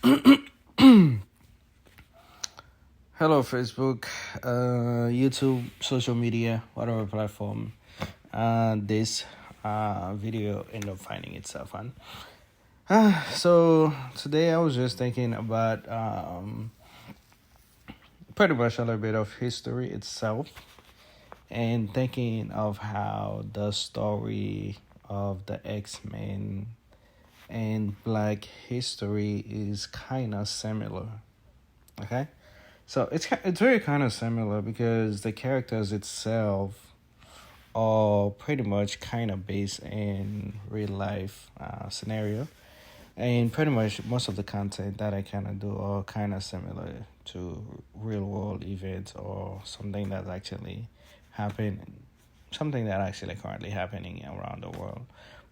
Hello, Facebook, YouTube, social media, whatever platform this video end up finding itself on. So today I was just thinking about pretty much a little bit of history itself and thinking of how the story of the X-Men and Black history is kind of similar. Okay, so it's very kind of similar because the characters itself are pretty much kind of based in real life scenario, and pretty much most of the content that I kind of do are kind of similar to real world events or something that's actually happened, something that actually currently happening around the world.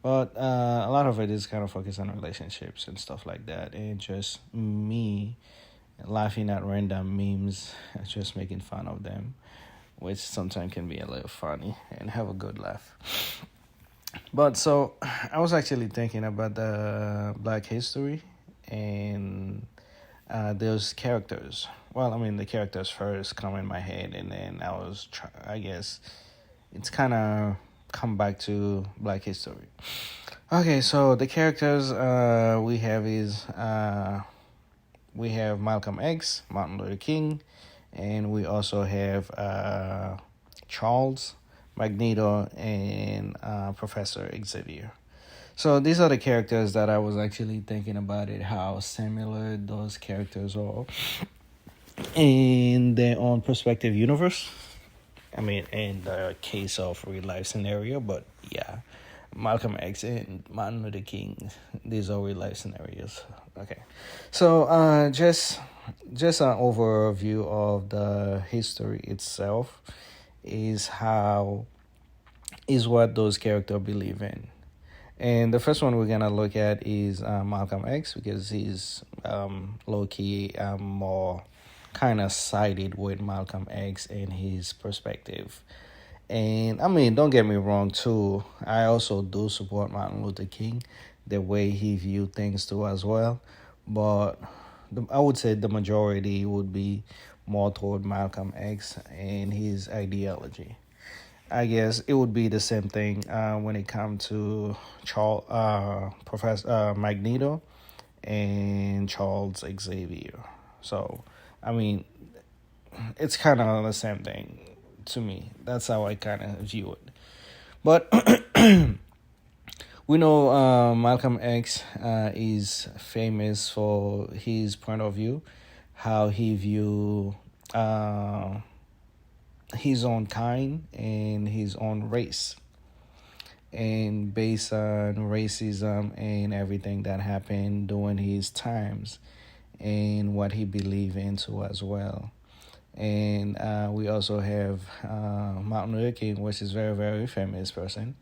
But a lot of it is kind of focused on relationships and stuff like that, and just me laughing at random memes, just making fun of them, which sometimes can be a little funny and have a good laugh. But so I was actually thinking about the Black history and those characters. Well, I mean, the characters first come in my head, and then I guess it's kind of come back to Black history. Okay, so the characters we have Malcolm X, Martin Luther King, and we also have Charles, Magneto, and Professor Xavier. So these are the characters that I was actually thinking about it, how similar those characters are in their own perspective universe. I mean, in the case of real life scenario, but yeah, Malcolm X and Martin Luther King, these are real life scenarios. Okay, so just an overview of the history itself is what those characters believe in. And the first one we're gonna look at is Malcolm X, because he's low key more kind of sided with Malcolm X and his perspective. And I mean, don't get me wrong too. I also do support Martin Luther King, the way he viewed things too as well. But I would say the majority would be more toward Malcolm X and his ideology. I guess it would be the same thing when it comes to Professor Magneto and Charles Xavier. So, I mean, it's kind of the same thing to me. That's how I kind of view it. But we know Malcolm X is famous for his point of view, how he view his own kind and his own race, and based on racism and everything that happened during his times and what he believed into as well. And we also have Martin Luther King, which is very, very famous person.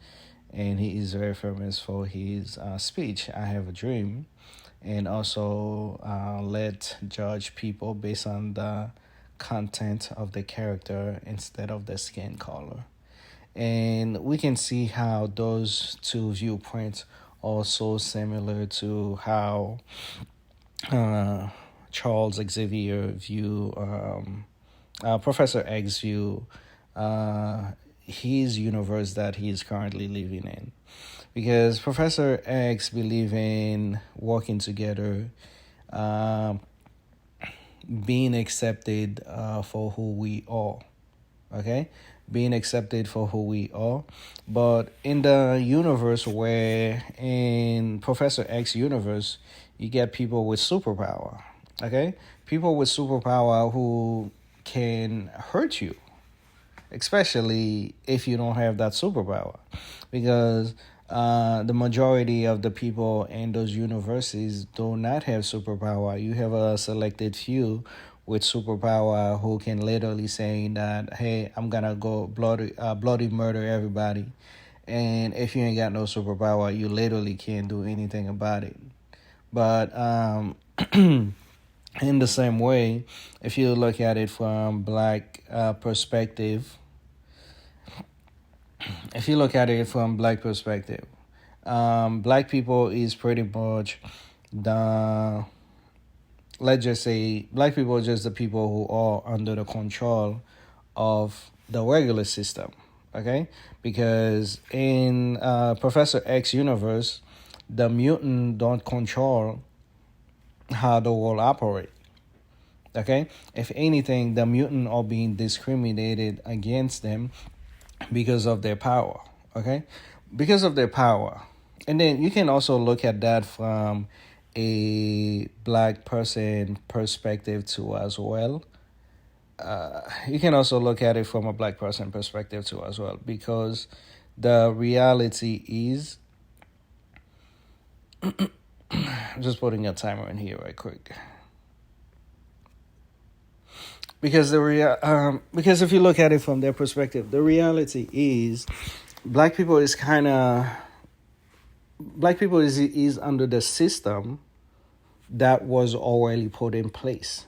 And he is very famous for his speech, I Have a Dream. And also let judge people based on the content of the character instead of the skin color. And we can see how those two viewpoints are so similar to how Charles Xavier view Professor X view his universe that he is currently living in, because Professor X believe in working together, being accepted for who we are. Okay, being accepted for who we are. But in the universe where in Professor X universe, you get people with superpower. Okay, people with superpower who can hurt you, especially if you don't have that superpower, because the majority of the people in those universes do not have superpower. You have a selected few with superpower who can literally say that, hey, I'm gonna go bloody murder everybody, and if you ain't got no superpower, you literally can't do anything about it. But in the same way, if you look at it from Black perspective, if you look at it from Black perspective, Black people is pretty much the let's just say black people are just the people who are under the control of the regular system. Okay, because in Professor X universe, the mutant don't control how the world operate. Okay, if anything, the mutant are being discriminated against them because of their power. Okay, because of their power. And then you can also look at that from a black person perspective too as well. You can also look at it from a black person perspective too as well, because the reality is, I'm just putting a timer in here right quick. Because because if you look at it from their perspective, the reality is black people is kind of black people is under the system that was already put in place,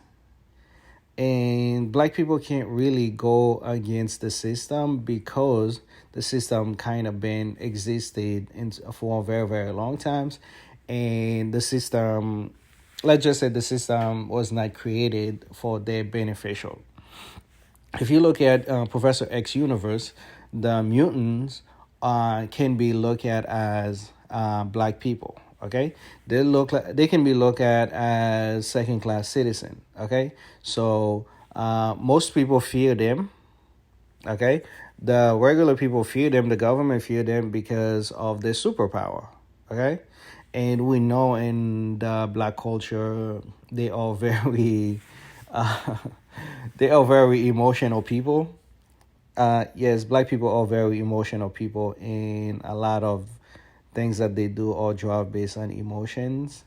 and black people can't really go against the system because the system kind of been existed for a very, very long times, and the system, let's just say the system was not created for their beneficial. If you look at Professor X universe, the mutants can be looked at as black people. Okay, they can be looked at as second class citizen. Okay, so most people fear them. Okay, the regular people fear them. The government fear them because of their superpower. Okay, and we know in the black culture they are very uh, they are very emotional people. Yes, black people are very emotional people, and a lot of things that they do are drive based on emotions.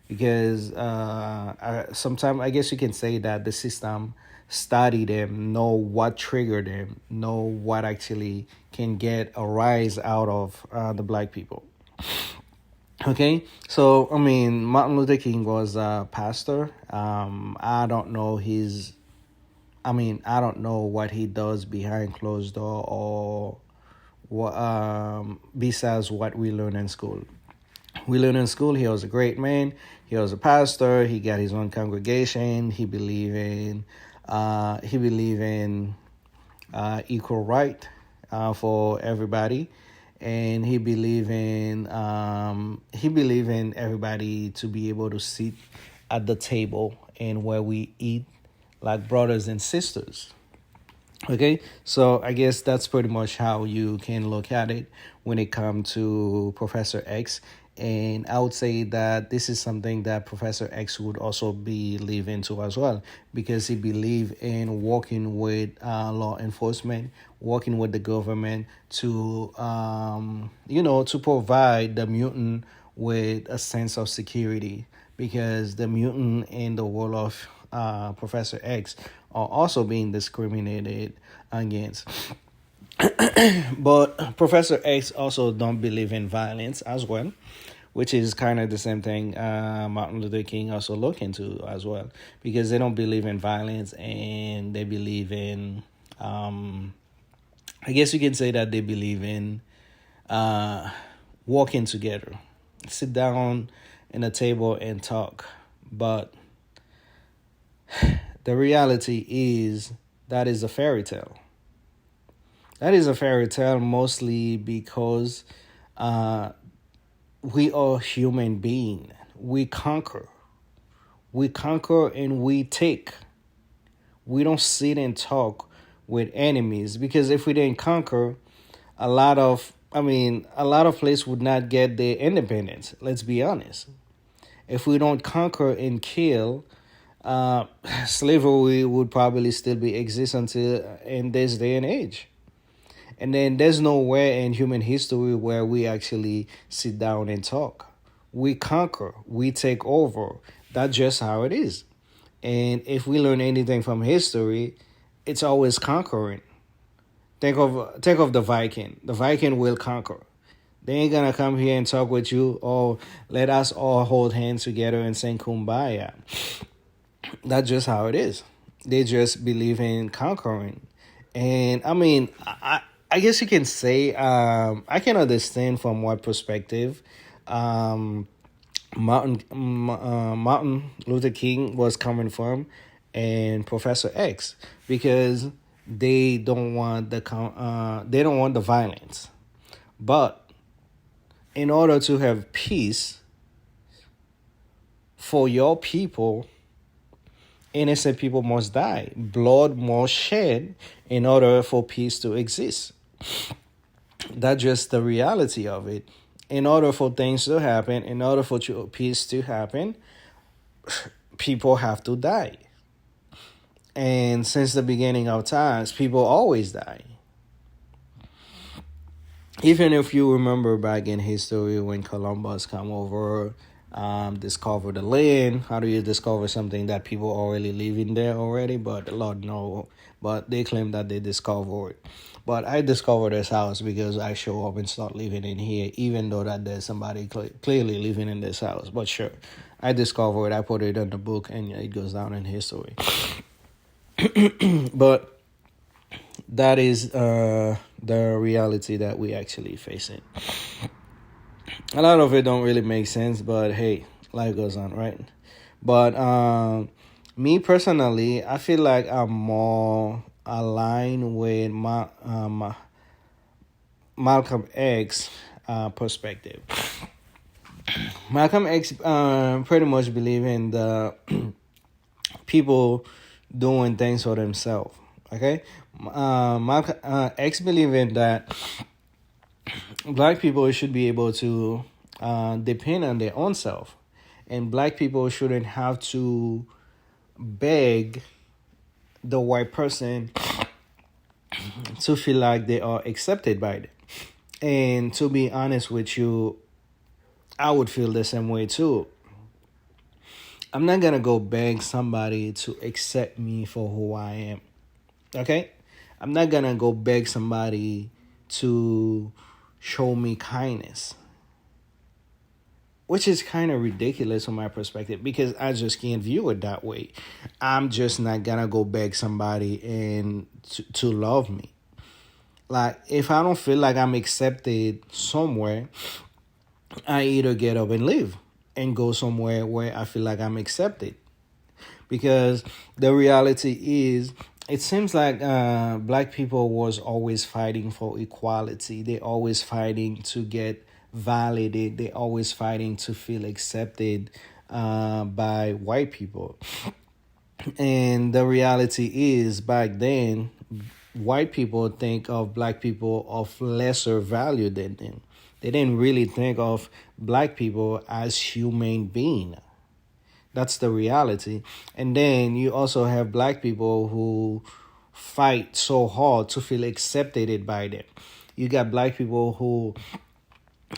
Because sometimes I guess you can say that the system study them, know what triggered them, know what actually can get a rise out of the black people. Okay, so I mean, Martin Luther King was a pastor. I don't know his. I mean, I don't know what he does behind closed door or what besides what we learn in school. We learn in school he was a great man. He was a pastor. He got his own congregation. He believe in equal right for everybody, and he believe in everybody to be able to sit at the table and where we eat like brothers and sisters. Okay, so I guess that's pretty much how you can look at it when it comes to Professor X. And I would say that this is something that Professor X would also believe into as well, because he believed in working with law enforcement, working with the government to, to provide the mutant with a sense of security, because the mutant in the world of Professor X are also being discriminated against. But Professor X also don't believe in violence as well, which is kind of the same thing Martin Luther King also looked into as well, because they don't believe in violence, and they believe in, I guess you can say that they believe in working together, sit down in a table and talk. But the reality is that is a fairy tale. That is a fairy tale mostly because we are human beings. We conquer. We conquer and we take. We don't sit and talk with enemies, because if we didn't conquer, a lot of places would not get their independence. Let's be honest. If we don't conquer and kill, slavery would probably still be exist until in this day and age. And then there's nowhere in human history where we actually sit down and talk. We conquer, we take over. That's just how it is. And if we learn anything from history, it's always conquering. Think of the Viking. The Viking will conquer. They ain't gonna come here and talk with you, or let us all hold hands together and sing kumbaya. That's just how it is. They just believe in conquering. And I mean, I guess you can say I can understand from what perspective Martin Luther King was coming from, and Professor X, because they don't want the violence. But in order to have peace for your people, innocent people must die. Blood must shed in order for peace to exist. That's just the reality of it. In order for things to happen, in order for peace to happen, people have to die. And since the beginning of times, people always die. Even if you remember back in history when Columbus come over, discover the land. How do you discover something that people already living there already? But Lord no. But they claim that they discovered it. But I discovered this house because I show up and start living in here, even though that there's somebody clearly living in this house. But sure, I discovered it. I put it in the book, and it goes down in history. But that is the reality that we actually facing. A lot of it don't really make sense, but hey, life goes on, right? But me personally, I feel like I'm more aligned with Malcolm X perspective. Malcolm X pretty much believe in the people doing things for themselves. Okay, Malcolm X believe in that black people should be able to depend on their own self, and black people shouldn't have to beg the white person to feel like they are accepted by them. And to be honest with you, I would feel the same way too. I'm not gonna go beg somebody to accept me for who I am. Okay? I'm not gonna go beg somebody to show me kindness, which is kind of ridiculous from my perspective because I just can't view it that way. I'm just not gonna go beg somebody and to love me. Like, if I don't feel like I'm accepted somewhere, I either get up and leave and go somewhere where I feel like I'm accepted. Because the reality is, it seems like black people was always fighting for equality. They always fighting to get validated. They always fighting to feel accepted by white people. And the reality is, back then, white people think of black people of lesser value than them. They didn't really think of black people as human beings. That's the reality. And then you also have black people who fight so hard to feel accepted by them. You got black people who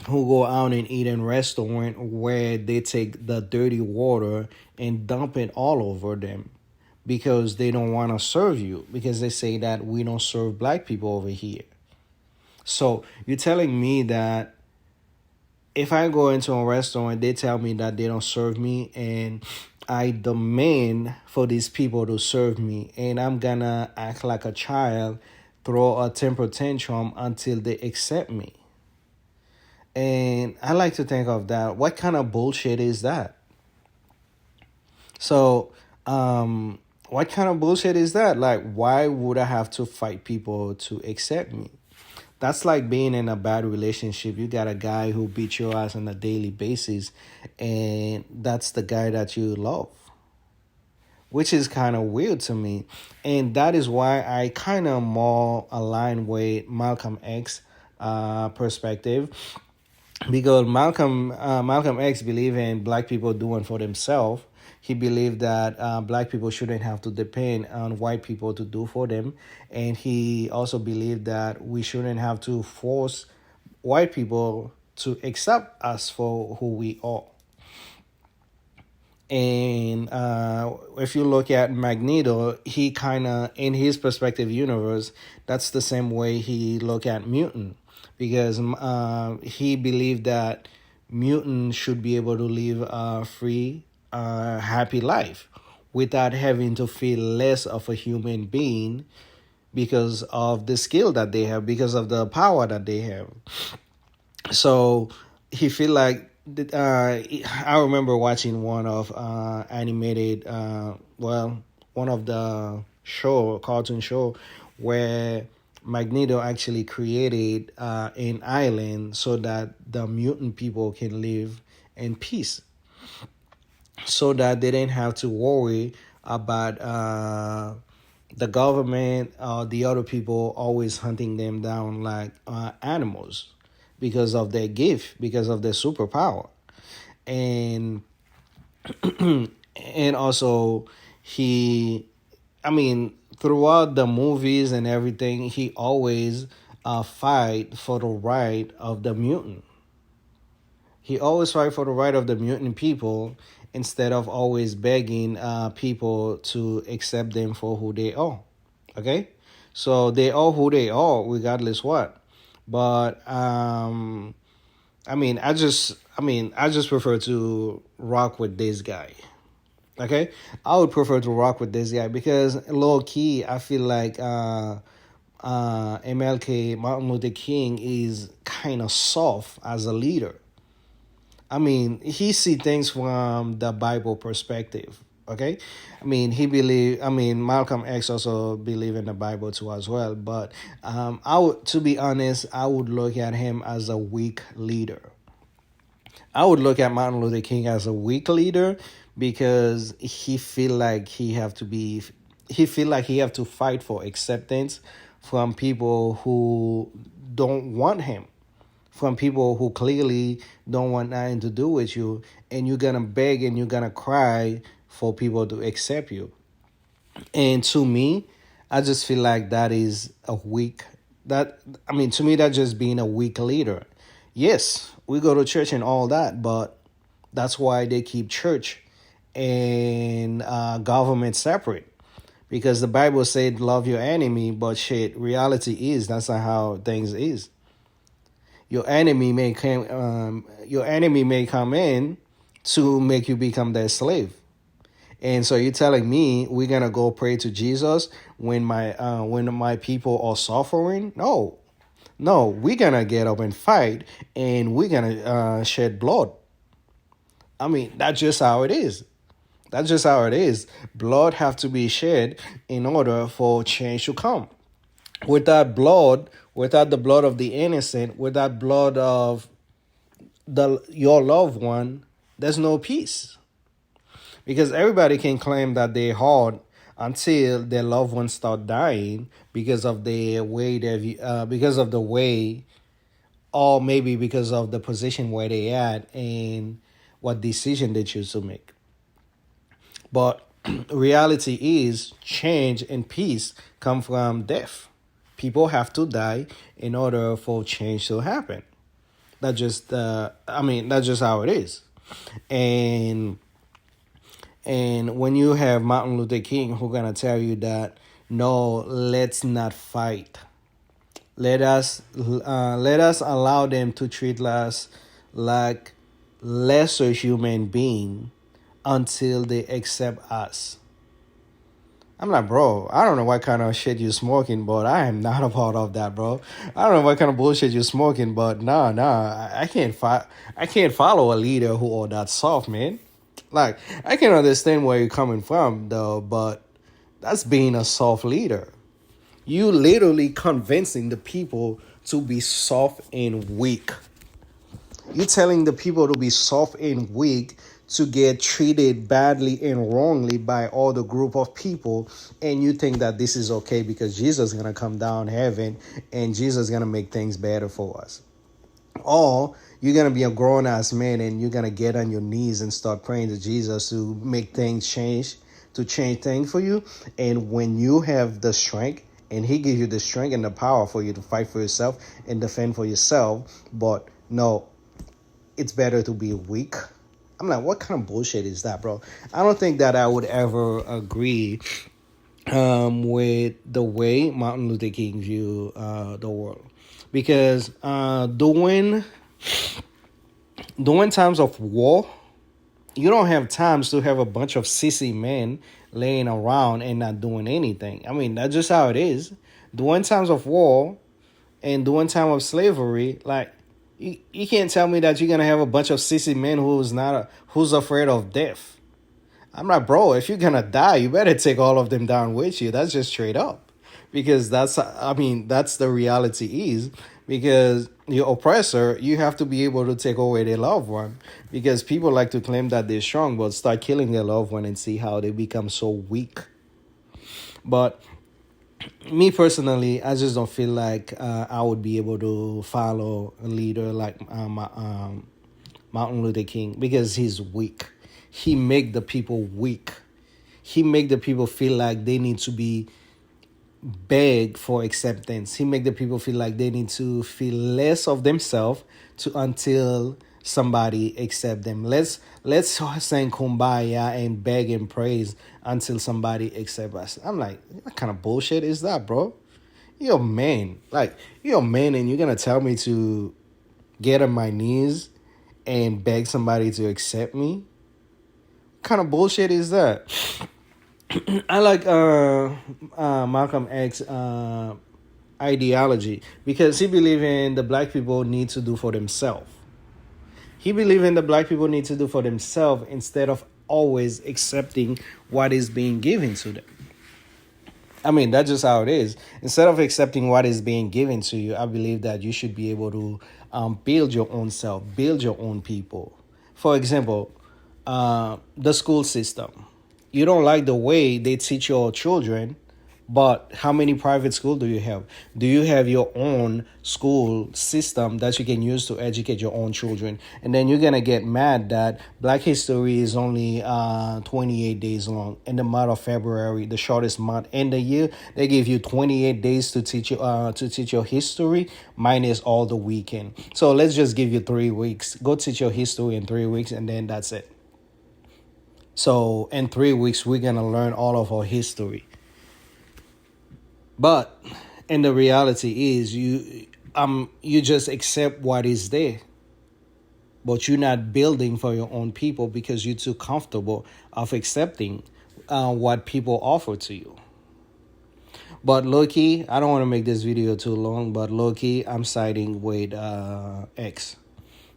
go out and eat in restaurant where they take the dirty water and dump it all over them because they don't want to serve you, because they say that we don't serve black people over here. So you're telling me that if I go into a restaurant, they tell me that they don't serve me, and I demand for these people to serve me, and I'm gonna act like a child, throw a temper tantrum until they accept me. And I like to think of that. What kind of bullshit is that? So, what kind of bullshit is that? Like, why would I have to fight people to accept me? That's like being in a bad relationship. You got a guy who beats your ass on a daily basis, and that's the guy that you love, which is kind of weird to me. And that is why I kind of more align with Malcolm X perspective, because Malcolm X believe in black people doing for themselves. He believed that black people shouldn't have to depend on white people to do for them. And he also believed that we shouldn't have to force white people to accept us for who we are. And if you look at Magneto, he kind of, in his perspective universe, that's the same way he look at mutant. Because he believed that mutants should be able to live a free, happy life without having to feel less of a human being because of the skill that they have, because of the power that they have. So he feel like I remember watching one of animated, one of the cartoon show, where Magneto actually created an island so that the mutant people can live in peace, so that they didn't have to worry about the government or the other people always hunting them down like animals because of their gift, because of their superpower. And and also he, I mean, throughout the movies and everything, he always fight for the right of the mutant. He always fight for the right of the mutant people instead of always begging people to accept them for who they are. Okay, so they are who they are, regardless what. But I just prefer to rock with this guy. Okay, I would prefer to rock with this guy because low key, I feel like MLK Martin Luther King is kind of soft as a leader. I mean, he see things from the Bible perspective. Okay, I mean, Malcolm X also believe in the Bible too as well. But to be honest, I would look at him as a weak leader. I would look at Martin Luther King as a weak leader because he feel like he have to fight for acceptance from people who don't want him, from people who clearly don't want nothing to do with you, and you're gonna beg and you're gonna cry for people to accept you. And to me, I just feel like that is a weak that I mean to me that's just being a weak leader. Yes, we go to church and all that, but that's why they keep church and government separate. Because the Bible said love your enemy, but shit, reality is that's not how things is. Your enemy may come in to make you become their slave. And so you're telling me we're gonna go pray to Jesus when my people are suffering? No, no, we're gonna get up and fight, and we're gonna shed blood. I mean, that's just how it is. That's just how it is. Blood have to be shed in order for change to come. Without blood, without the blood of the innocent, without blood of your loved one, there's no peace. Because everybody can claim that they're hard until their loved ones start dying because of because of the way, or maybe because of the position where they at and what decision they choose to make. But reality is change and peace come from death. People have to die in order for change to happen. That's just how it is. And when you have Martin Luther King who gonna tell you that no, let's not fight. Let us allow them to treat us like lesser human being until they accept us. I'm like, bro, I don't know what kind of shit you smoking, but I am not a part of that, bro. I don't know what kind of bullshit you smoking, but nah, I can't follow a leader who are that soft, man. Like, I can understand where you're coming from, though, but that's being a soft leader. You literally convincing the people to be soft and weak. You telling the people to be soft and weak to get treated badly and wrongly by all the group of people, and you think that this is okay because Jesus is gonna come down heaven and Jesus is gonna make things better for us. Or you're gonna be a grown ass man and you're gonna get on your knees and start praying to Jesus to make things change, to change things for you. And when you have the strength and he gives you the strength and the power for you to fight for yourself and defend for yourself, but no, it's better to be weak. I'm like, what kind of bullshit is that, bro? I don't think that I would ever agree with the way Martin Luther King view the world, because during times of war, you don't have times to have a bunch of sissy men laying around and not doing anything. I mean, that's just how it is. During times of war and during time of slavery, like, You can't tell me that you're gonna have a bunch of sissy men who's afraid of death. I'm like, bro, if you're gonna die, you better take all of them down with you. That's just straight up. Because that's the reality is because your oppressor, you have to be able to take away their loved one. Because people like to claim that they're strong, but start killing their loved one and see how they become so weak. But me personally, I just don't feel like I would be able to follow a leader like Martin Luther King because he's weak. He make the people weak. He make the people feel like they need to be beg for acceptance. He make the people feel like they need to feel less of themselves to until somebody accept them. Let's sing kumbaya and beg and praise until somebody accept us. I'm like, what kind of bullshit is that, bro? You're a man. Like, you're a man and you're gonna tell me to get on my knees and beg somebody to accept me? What kind of bullshit is that? I like Malcolm X ideology because he believe in the black people need to do for themselves. He believe in the black people need to do for themselves instead of always accepting what is being given to them. I mean, that's just how it is. Instead of accepting what is being given to you, I believe that you should be able to build your own self, build your own people. For example, the school system. You don't like the way they teach your children, but how many private schools do you have? Do you have your own school system that you can use to educate your own children? And then you're going to get mad that Black History is only 28 days long. In the month of February, the shortest month in the year, they give you 28 days to teach your history, minus all the weekend. So let's just give you 3 weeks. Go teach your history in 3 weeks, and then that's it. So in 3 weeks, we're going to learn all of our history. But and the reality is you just accept what is there. But you're not building for your own people because you're too comfortable of accepting what people offer to you. But low-key, I don't want to make this video too long, but low-key, I'm siding with X.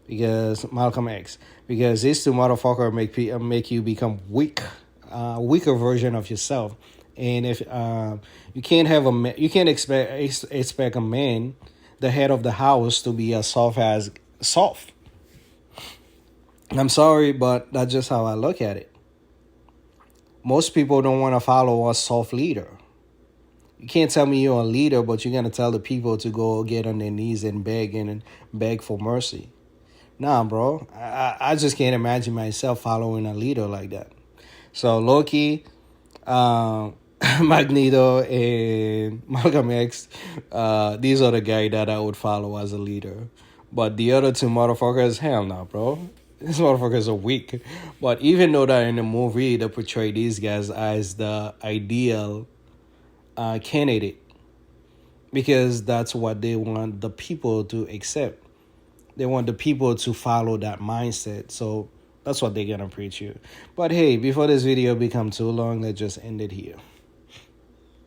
Because Malcolm X. Because these two motherfuckers make you become weak. Weaker version of yourself. And if you can't expect a man, the head of the house, to be as soft. I'm sorry, but that's just how I look at it. Most people don't want to follow a soft leader. You can't tell me you're a leader, but you're gonna tell the people to go get on their knees and beg for mercy. Nah, bro. I just can't imagine myself following a leader like that. So Loki, Magneto and Malcolm X, these are the guys that I would follow as a leader. But the other two motherfuckers, hell no, bro. These motherfuckers are weak. But even though that in the movie they portray these guys as the ideal candidate, because that's what they want the people to accept. They want the people to follow that mindset. So that's what they're gonna preach you. But hey, before this video become too long, let's just end it here.